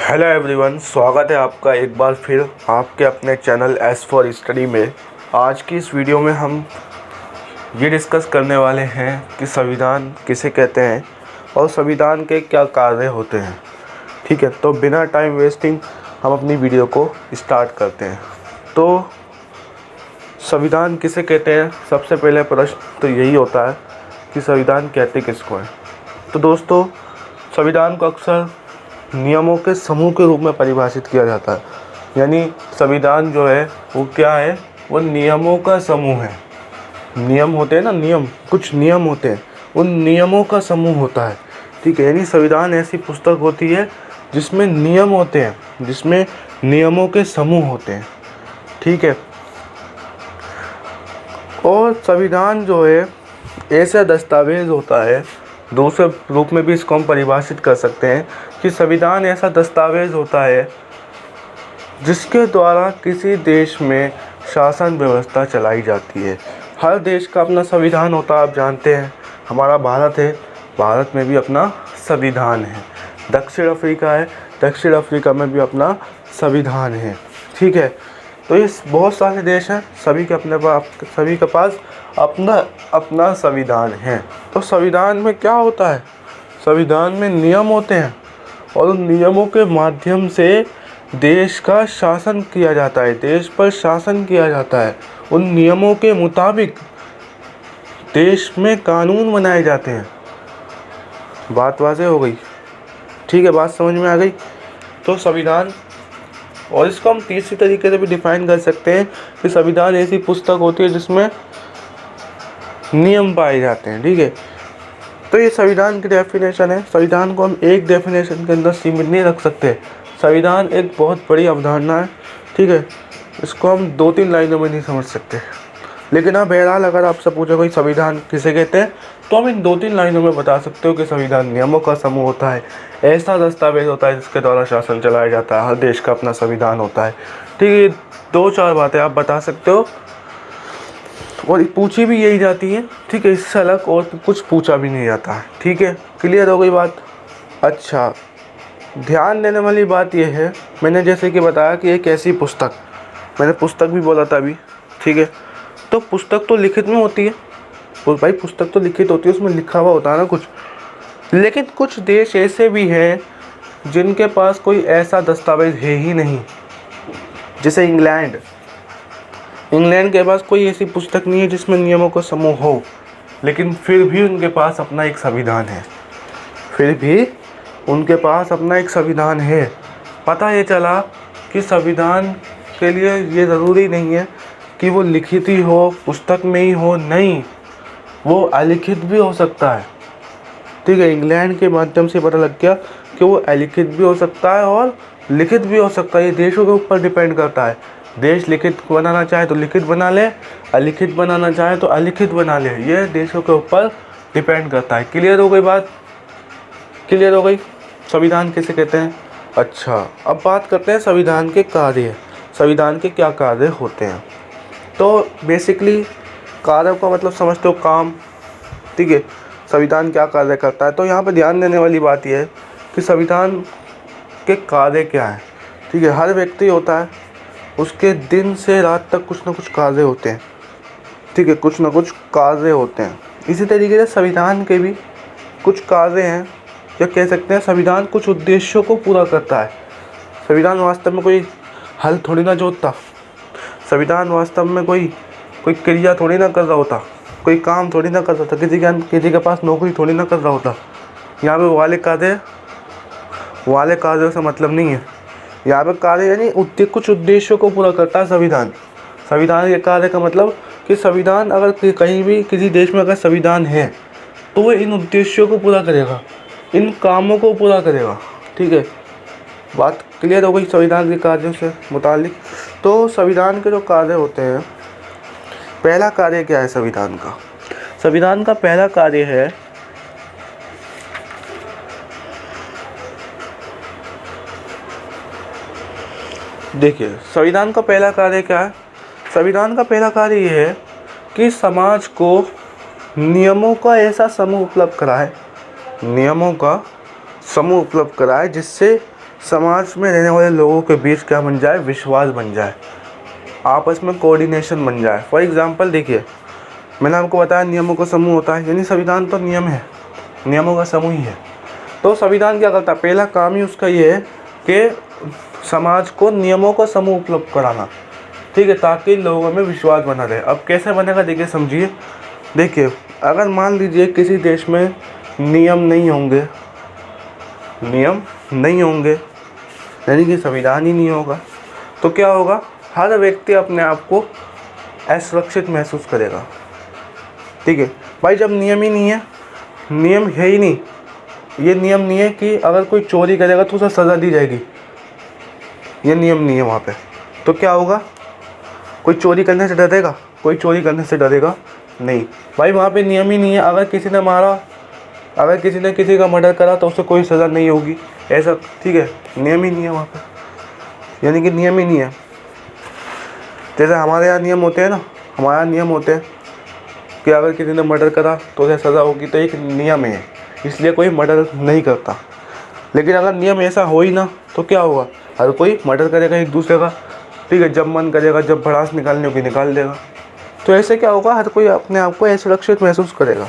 Hello everyone, स्वागत है आपका एक बार फिर आपके अपने चैनल एस फॉर स्टडी में। आज की इस वीडियो में हम ये डिस्कस करने वाले हैं कि संविधान किसे कहते हैं और संविधान के क्या कार्य होते हैं। ठीक है, तो बिना टाइम वेस्टिंग हम अपनी वीडियो को स्टार्ट करते हैं। तो संविधान किसे कहते हैं, सबसे पहले प्रश्न तो यही होता है कि संविधान कहते किसको हैं। तो दोस्तों, संविधान को अक्सर नियमों के समूह के रूप में परिभाषित किया जाता है। यानी संविधान जो है वो क्या है, वो नियमों का समूह है। नियम होते हैं ना, नियम, कुछ नियम होते हैं, उन नियमों का समूह होता है। ठीक है, यानी संविधान ऐसी पुस्तक होती है जिसमें नियम होते हैं, जिसमें नियमों के समूह होते हैं। ठीक है, और संविधान जो है ऐसा दस्तावेज होता है, दूसरे रूप में भी इसको हम परिभाषित कर सकते हैं कि संविधान ऐसा दस्तावेज होता है जिसके द्वारा किसी देश में शासन व्यवस्था चलाई जाती है। हर देश का अपना संविधान होता है, आप जानते हैं। हमारा भारत है, भारत में भी अपना संविधान है। दक्षिण अफ्रीका है, दक्षिण अफ्रीका में भी अपना संविधान है। ठीक है, तो ये बहुत सारे देश हैं, सभी के पास अपना अपना संविधान है। तो संविधान में क्या होता है, संविधान में नियम होते हैं और उन नियमों के माध्यम से देश का शासन किया जाता है, देश पर शासन किया जाता है। उन नियमों के मुताबिक देश में कानून बनाए जाते हैं। बात वाज़ेह हो गई? ठीक है, बात समझ में आ गई। तो संविधान, और इसको हम तीसरी तरीके से भी डिफाइन कर सकते हैं कि संविधान ऐसी पुस्तक होती है जिसमें नियम पाए जाते हैं। ठीक है, तो ये संविधान की डेफिनेशन है। संविधान को हम एक डेफिनेशन के अंदर सीमित नहीं रख सकते। संविधान एक बहुत बड़ी अवधारणा है। ठीक है, इसको हम 2-3 लाइनों में नहीं समझ सकते। लेकिन अब बहरहाल अगर आपसे पूछो कोई संविधान किसे कहते हैं, तो हम इन 2-3 लाइनों में बता सकते हो कि संविधान नियमों का समूह होता है, ऐसा दस्तावेज होता है जिसके द्वारा शासन चलाया जाता है। हर देश का अपना संविधान होता है। ठीक है, 2-4 बातें आप बता सकते हो और पूछी भी यही जाती है। ठीक है, इससे अलग और कुछ पूछा भी नहीं जाता है। ठीक है, क्लियर हो गई बात? अच्छा, ध्यान देने वाली बात यह है, मैंने जैसे कि बताया कि एक ऐसी पुस्तक, मैंने पुस्तक भी बोला था अभी। ठीक है, तो पुस्तक तो लिखित में होती है, तो भाई पुस्तक तो लिखित होती है, उसमें लिखा हुआ होता है ना कुछ। लेकिन कुछ देश ऐसे भी हैं जिनके पास कोई ऐसा दस्तावेज है ही नहीं। जैसे इंग्लैंड के पास कोई ऐसी पुस्तक नहीं है जिसमें नियमों का समूह हो, लेकिन फिर भी उनके पास अपना एक संविधान है। फिर भी उनके पास अपना एक संविधान है। पता ये चला कि संविधान के लिए ये ज़रूरी नहीं है कि वो लिखित ही हो, पुस्तक में ही हो, नहीं, वो अलिखित भी हो सकता है। ठीक है, इंग्लैंड के माध्यम से पता लग गया कि वो अलिखित भी हो सकता है और लिखित भी हो सकता है। ये देशों के ऊपर डिपेंड करता है। देश लिखित बनाना चाहे तो लिखित बना ले, अलिखित बनाना चाहे तो अलिखित बना ले। ये देशों के ऊपर डिपेंड करता है। क्लियर हो गई बात? क्लियर हो गई? संविधान किसे कहते हैं? अच्छा, अब बात करते हैं संविधान के कार्य। संविधान के क्या कार्य होते हैं? तो बेसिकली कार्य का मतलब समझते हो, काम। ठीक है, संविधान क्या कार्य करता है? तो यहाँ पे ध्यान देने वाली बात यह है कि संविधान के कार्य क्या है। ठीक है, हर व्यक्ति होता है, उसके दिन से रात तक कुछ ना कुछ कार्य होते हैं। ठीक है, कुछ ना कुछ कार्य होते हैं। इसी तरीके से संविधान के भी कुछ कार्य हैं, या कह सकते हैं संविधान कुछ उद्देश्यों को पूरा करता है। संविधान वास्तव में कोई हल थोड़ी ना जोतता, संविधान वास्तव में कोई क्रिया थोड़ी ना कर रहा होता, कोई काम थोड़ी ना कर रहा होता, किसी के पास नौकरी थोड़ी ना कर रहा होता। यहाँ पे वाले कार्यों से मतलब नहीं है। यहाँ पे कार्य यानी कुछ उद्देश्यों को पूरा करता है संविधान। संविधान के कार्य का मतलब कि संविधान अगर कहीं भी किसी देश में अगर संविधान है तो वो इन उद्देश्यों को पूरा करेगा, इन कामों को पूरा करेगा। ठीक है, बात क्लियर हो गई संविधान के कार्यों से मुतालिक। तो संविधान के जो कार्य होते हैं, पहला कार्य क्या है संविधान का? संविधान का पहला कार्य है देखिए, संविधान का पहला कार्य क्या है? संविधान का पहला कार्य यह है कि समाज को नियमों का ऐसा समूह उपलब्ध कराए, नियमों का समूह उपलब्ध कराए जिससे समाज में रहने वाले लोगों के बीच क्या बन जाए, विश्वास बन जाए, आपस में कोऑर्डिनेशन बन जाए। फॉर एग्जांपल देखिए, मैंने आपको बताया नियमों का समूह होता है, यानी संविधान तो नियम है, नियमों का समूह ही है। तो संविधान क्या करता है, पहला काम ही उसका ये है कि समाज को नियमों का समूह उपलब्ध कराना, ठीक है, ताकि लोगों में विश्वास बना रहे। अब कैसे बनेगा देखिए, समझिए। देखिए, अगर मान लीजिए किसी देश में नियम नहीं होंगे, नियम नहीं होंगे यानी कि संविधान ही नहीं होगा, तो क्या होगा, हर व्यक्ति अपने आप को असुरक्षित महसूस करेगा। ठीक है भाई, जब नियम ही नहीं है, नियम है ही नहीं, ये नियम नहीं है कि अगर कोई चोरी करेगा तो उसे सज़ा दी जाएगी, ये नियम नहीं है वहाँ पे, तो क्या होगा, कोई चोरी करने से डरेगा, कोई चोरी करने से डरेगा नहीं भाई, वहाँ पे नियम ही नहीं है। अगर किसी ने मारा, अगर किसी ने किसी का मर्डर करा तो उसे कोई सज़ा नहीं होगी, ऐसा, ठीक है, नियम ही नहीं है वहाँ पे, यानी कि नियम ही नहीं है। जैसे हमारे यहाँ नियम होते हैं ना, हमारे यहाँ नियम होते हैं कि अगर किसी ने मर्डर करा तो उसे सज़ा होगी, तो एक नियम है, इसलिए कोई मर्डर नहीं करता। लेकिन अगर नियम ऐसा हो ही ना तो क्या होगा, हर कोई मर्डर करेगा एक दूसरे का, ठीक है, जब मन करेगा, जब भड़ास निकालनी होगी निकाल देगा। तो ऐसे क्या होगा, हर कोई अपने आप को असुरक्षित महसूस करेगा,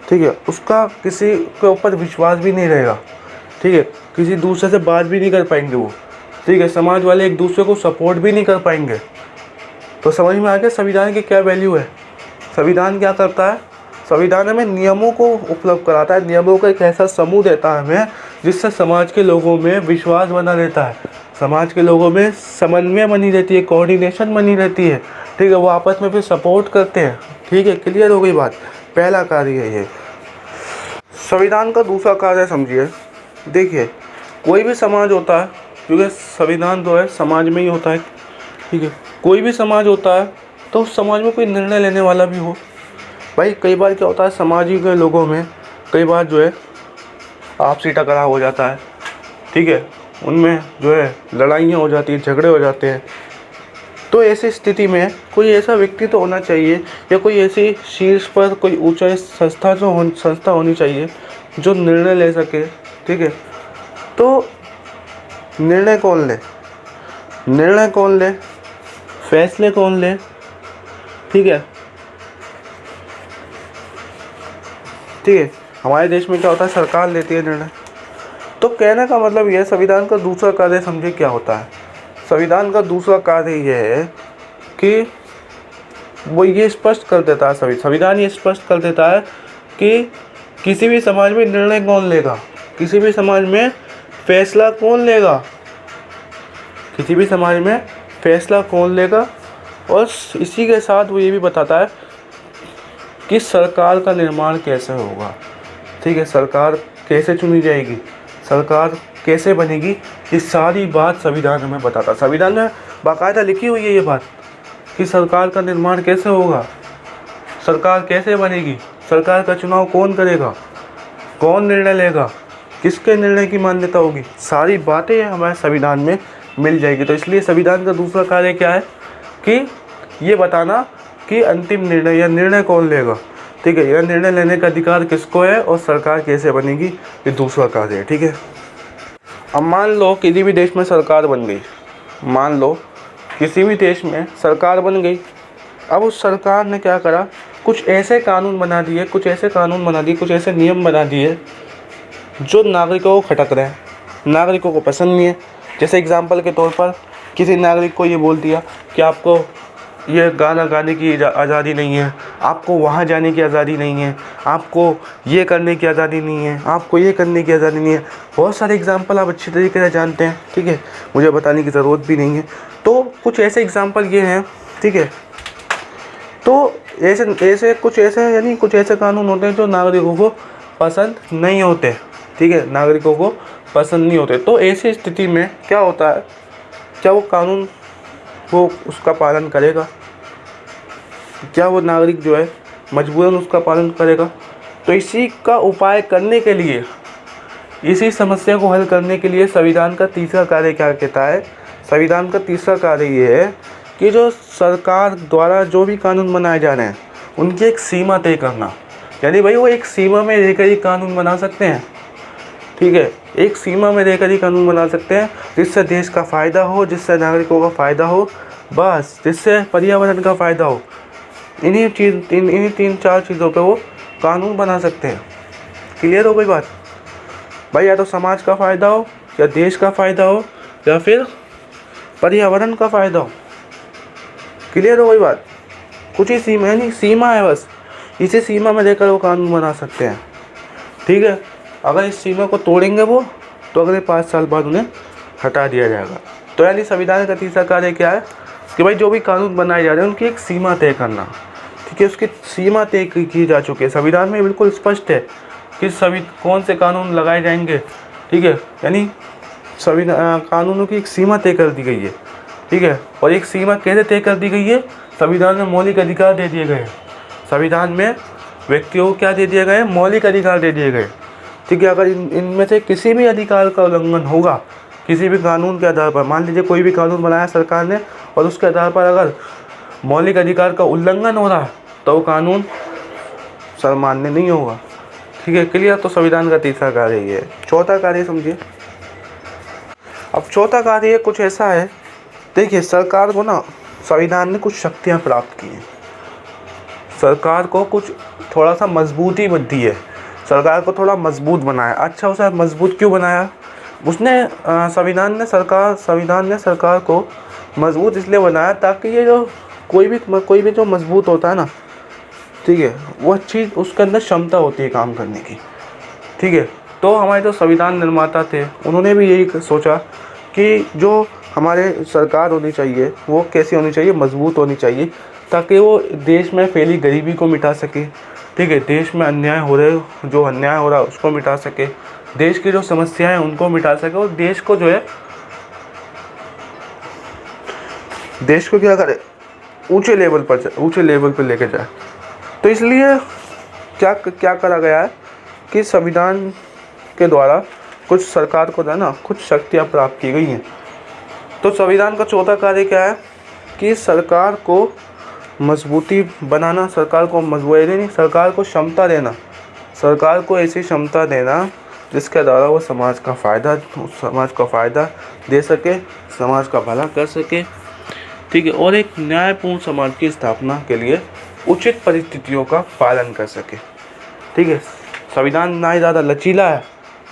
ठीक है, उसका किसी के ऊपर विश्वास भी नहीं रहेगा, ठीक है, किसी दूसरे से बात भी नहीं कर पाएंगे वो, ठीक है, समाज वाले एक दूसरे को सपोर्ट भी नहीं कर पाएंगे। तो समझ में आ गया संविधान की क्या वैल्यू है। संविधान क्या करता है, संविधान हमें नियमों को उपलब्ध कराता है, नियमों का एक ऐसा समूह देता है हमें जिससे समाज के लोगों में विश्वास बना रहता है, समाज के लोगों में समन्वय बनी रहती है, कोऑर्डिनेशन बनी रहती है, ठीक है, वो आपस में फिर सपोर्ट करते हैं। ठीक है, क्लियर हो गई बात। पहला कार्य है ये। संविधान का दूसरा कार्य समझिए, देखिए कोई भी समाज होता है, क्योंकि संविधान तो है समाज में ही होता है, ठीक है, कोई भी समाज होता है तो उस समाज में कोई निर्णय लेने वाला भी हो। भाई कई बार क्या होता है, समाज के लोगों में कई बार जो है आपसी टकराव हो जाता है, ठीक है, उनमें जो है लड़ाइयाँ हो जाती हैं, झगड़े हो जाते हैं। तो ऐसी स्थिति में कोई ऐसा व्यक्ति तो होना चाहिए या कोई ऐसी शीर्ष पर कोई ऊंचाई संस्था होनी चाहिए जो निर्णय ले सके, ठीक है। तो निर्णय कौन ले, निर्णय कौन ले, फैसले कौन ले, ठीक है, ठीक है, हमारे देश में क्या होता है, सरकार लेती है निर्णय। तो कहने का मतलब यह है, संविधान का दूसरा कार्य समझिए क्या होता है। संविधान का दूसरा कार्य यह है कि वो ये स्पष्ट कर देता है, संविधान ये स्पष्ट कर देता है कि किसी भी समाज में निर्णय कौन लेगा, किसी भी समाज में फैसला कौन लेगा, किसी भी समाज में फैसला कौन लेगा। और इसी के साथ वो ये भी बताता है कि सरकार का निर्माण कैसे होगा, ठीक है, सरकार कैसे चुनी जाएगी, सरकार कैसे बनेगी, ये सारी बात संविधान हमें बताता है। संविधान में बाकायदा लिखी हुई है ये बात कि सरकार का निर्माण कैसे होगा, सरकार कैसे बनेगी, सरकार का चुनाव कौन करेगा, कौन निर्णय लेगा, किसके निर्णय की मान्यता होगी, सारी बातें हमारे संविधान में मिल जाएगी। तो इसलिए संविधान का दूसरा कार्य क्या है कि ये बताना कि अंतिम निर्णय या निर्णय कौन लेगा, ठीक है, यह निर्णय लेने का अधिकार किसको है और सरकार कैसे बनेगी, ये दूसरा कार्य है, ठीक है। अब मान लो किसी भी देश में सरकार बन गई, मान लो किसी भी देश में सरकार बन गई। अब उस सरकार ने क्या करा, कुछ ऐसे कानून बना दिए, कुछ ऐसे कानून बना दिए, कुछ ऐसे नियम बना दिए जो नागरिकों को खटक रहे हैं, नागरिकों को पसंद नहीं है। जैसे एग्जाम्पल के तौर पर किसी नागरिक को ये बोल दिया कि आपको ये गाना गाने की आज़ादी नहीं है, आपको वहाँ जाने की आज़ादी नहीं है, आपको ये करने की आज़ादी नहीं है, आपको ये करने की आज़ादी नहीं है। बहुत सारे एग्जाम्पल आप अच्छी तरीके से जानते हैं, ठीक है, मुझे बताने की ज़रूरत भी नहीं है। तो कुछ ऐसे एग्जाम्पल ये हैं, ठीक है। तो ऐसे कुछ ऐसे यानी कुछ ऐसे कानून होते हैं जो नागरिकों को पसंद नहीं होते, ठीक है, नागरिकों को पसंद नहीं होते। तो ऐसी स्थिति में क्या होता है, क्या वो कानून वो उसका पालन करेगा, क्या वो नागरिक जो है मजबूरन उसका पालन करेगा। तो इसी का उपाय करने के लिए, इसी समस्या को हल करने के लिए संविधान का तीसरा कार्य क्या कहता है, संविधान का तीसरा कार्य ये है कि जो सरकार द्वारा जो भी कानून बनाए जा रहे हैं उनकी एक सीमा तय करना। यानी भाई वो एक सीमा में रहकर ही कानून बना सकते हैं, ठीक है, एक सीमा में रहकर ही कानून बना सकते हैं जिससे देश का फ़ायदा हो, जिससे नागरिकों का फ़ायदा हो, बस जिससे पर्यावरण का फ़ायदा हो। इन्हीं 3-4 चीज़ों पे वो कानून बना सकते हैं। क्लियर हो गई बात भाई? या तो समाज का फ़ायदा हो, या देश का फ़ायदा हो, या फिर पर्यावरण का फ़ायदा हो। क्लियर हो गई बात? कुछ ही सीमा है, नहीं सीमा है बस, इसी सीमा में रहकर वो कानून बना सकते हैं। ठीक है, अगर इस सीमा को तोड़ेंगे वो, तो अगले 5 साल बाद उन्हें हटा दिया जाएगा। तो यानी संविधान का तीसरा कार्य क्या है कि भाई जो भी कानून बनाए जा रहे हैं उनकी एक सीमा तय करना। ठीक है, उसकी सीमा तय की जा चुकी है। संविधान में बिल्कुल स्पष्ट है कि कौन से कानून लगाए जाएंगे। ठीक है, यानी कानूनों की एक सीमा तय कर दी गई है। ठीक है, और एक सीमा कैसे तय कर दी गई है? संविधान में मौलिक अधिकार दे दिए गए हैं। संविधान में व्यक्तियों को क्या दे दिए गए? मौलिक अधिकार दे दिए गए। ठीक है, अगर इनमें से किसी भी अधिकार का उल्लंघन होगा, किसी भी कानून के आधार पर, मान लीजिए कोई भी कानून बनाया सरकार ने और उसके आधार पर अगर मौलिक अधिकार का उल्लंघन हो रहा है तो वो कानून सर्वमान्य नहीं होगा। ठीक है, क्लियर? तो संविधान का तीसरा कार्य ये है। चौथा कार्य समझिए। अब चौथा कार्य कुछ ऐसा है, देखिए सरकार को ना संविधान ने कुछ शक्तियाँ प्राप्त की हैं। सरकार को कुछ थोड़ा सा मजबूती दी है, सरकार को थोड़ा मजबूत बनाया। अच्छा, उसे मजबूत क्यों बनाया? उसने संविधान ने सरकार को मजबूत इसलिए बनाया ताकि ये जो कोई भी जो मजबूत होता है ना, ठीक है, वो चीज़ उसके अंदर क्षमता होती है काम करने की। ठीक है, तो हमारे जो संविधान निर्माता थे उन्होंने भी यही सोचा कि जो हमारे सरकार होनी चाहिए वो कैसी होनी चाहिए? मजबूत होनी चाहिए, ताकि वो देश में फैली गरीबी को मिटा सके। ठीक है, देश में अन्याय हो रहा है उसको मिटा सके, देश की जो समस्याएं उनको मिटा सके, और देश को जो है, देश को क्या करे? ऊंचे लेवल पर लेके जाए। तो इसलिए क्या करा गया है कि संविधान के द्वारा कुछ सरकार को ना कुछ शक्तियाँ प्राप्त की गई हैं। तो संविधान का चौथा कार्य क्या है कि सरकार को मजबूती बनाना, सरकार को क्षमता देना, सरकार को ऐसी क्षमता देना जिसके द्वारा वो समाज का फ़ायदा दे सके, समाज का भला कर सके। ठीक है, और एक न्यायपूर्ण समाज की स्थापना के लिए उचित परिस्थितियों का पालन कर सके। ठीक है, संविधान ना ही ज़्यादा लचीला है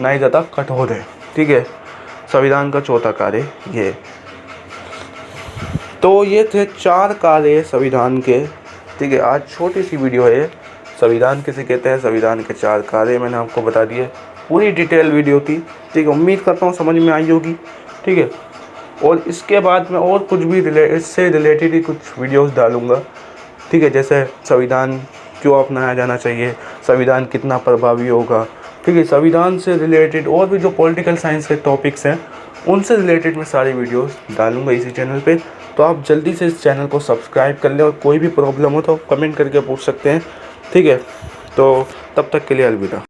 ना ही ज़्यादा कठोर है। ठीक है, संविधान का चौथा कार्य ये। तो ये थे 4 कार्य संविधान के। ठीक है, आज छोटी सी वीडियो है, संविधान किसे कहते हैं, संविधान के 4 कार्य मैंने आपको बता दिए। पूरी डिटेल वीडियो थी। ठीक है, उम्मीद करता हूँ समझ में आई होगी। ठीक है, और इसके बाद मैं और कुछ भी इससे रिलेटेड ही कुछ वीडियोस डालूँगा। ठीक है, जैसे संविधान क्यों अपनाया जाना चाहिए, संविधान कितना प्रभावी होगा। ठीक है, संविधान से रिलेटेड और भी जो पॉलिटिकल साइंस के टॉपिक्स हैं उनसे रिलेटेड मैं सारी वीडियोस डालूंगा इसी चैनल पे। तो आप जल्दी से इस चैनल को सब्सक्राइब कर लें, और कोई भी प्रॉब्लम हो तो कमेंट करके पूछ सकते हैं। ठीक है, तो तब तक के लिए अलविदा।